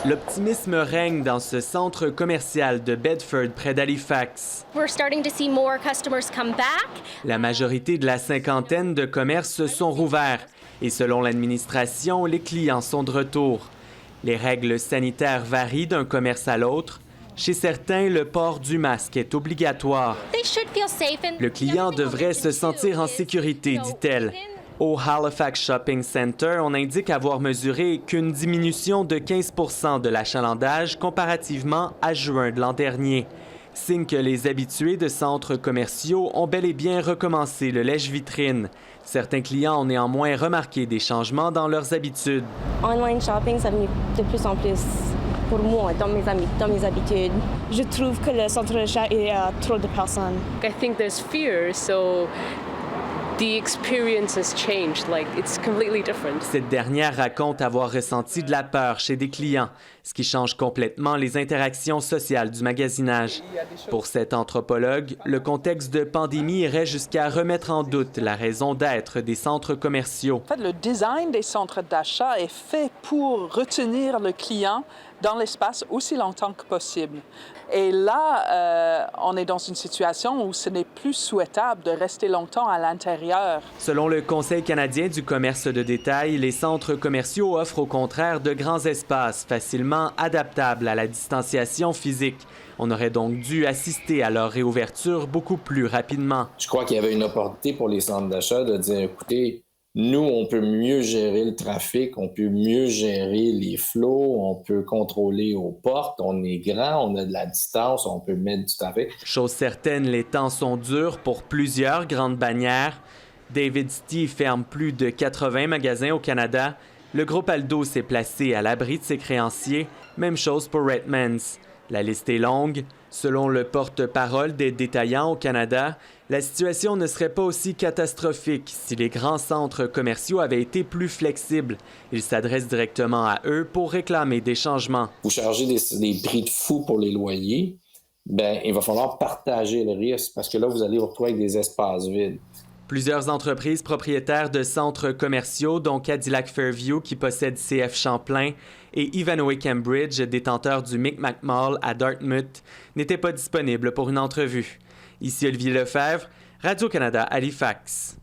L'optimisme règne dans ce centre commercial de Bedford près d'Halifax. We're starting to see more customers come back. La majorité de la cinquantaine de commerces sont rouverts et selon l'administration, les clients sont de retour. Les règles sanitaires varient d'un commerce à l'autre. Chez certains, le port du masque est obligatoire. They should feel safe and Le client devrait se sentir en sécurité, dit-elle. Au Halifax Shopping Centre, on indique avoir mesuré qu'une diminution de 15 % de l'achalandage comparativement à juin de l'an dernier. Signe que les habitués de centres commerciaux ont bel et bien recommencé le lèche-vitrine. Certains clients ont néanmoins remarqué des changements dans leurs habitudes. Online shopping, ça venu de plus en plus pour moi, dans mes habitudes. Je trouve que le centre d'achat est trop de personnes. I think there's fear, so the experience has changed. Like, it's completely different. Cette dernière raconte avoir ressenti de la peur chez des clients, ce qui change complètement les interactions sociales du magasinage. Pour cet anthropologue, le contexte de pandémie irait jusqu'à remettre en doute la raison d'être des centres commerciaux. En fait, le design des centres d'achat est fait pour retenir le client dans l'espace aussi longtemps que possible. Et là, on est dans une situation où ce n'est plus souhaitable de rester longtemps à l'intérieur. Selon le Conseil canadien du commerce de détail, les centres commerciaux offrent au contraire de grands espaces facilement adaptables à la distanciation physique. On aurait donc dû assister à leur réouverture beaucoup plus rapidement. Je crois qu'il y avait une opportunité pour les centres d'achat de dire, écoutez, nous, on peut mieux gérer le trafic, on peut mieux gérer les flots, on peut contrôler aux portes, on est grand, on a de la distance, on peut mettre du trafic. Chose certaine, les temps sont durs pour plusieurs grandes bannières. David Stee ferme plus de 80 magasins au Canada. Le groupe Aldo s'est placé à l'abri de ses créanciers. Même chose pour Redmans. La liste est longue. Selon le porte-parole des détaillants au Canada, la situation ne serait pas aussi catastrophique si les grands centres commerciaux avaient été plus flexibles. Ils s'adressent directement à eux pour réclamer des changements. Vous chargez des prix de fou pour les loyers, bien, il va falloir partager le risque parce que là, vous allez vous retrouver avec des espaces vides. Plusieurs entreprises propriétaires de centres commerciaux, dont Cadillac Fairview qui possède CF Champlain et Ivanhoé Cambridge, détenteur du Micmac Mall à Dartmouth, n'étaient pas disponibles pour une entrevue. Ici Olivier Lefebvre, Radio-Canada, Halifax.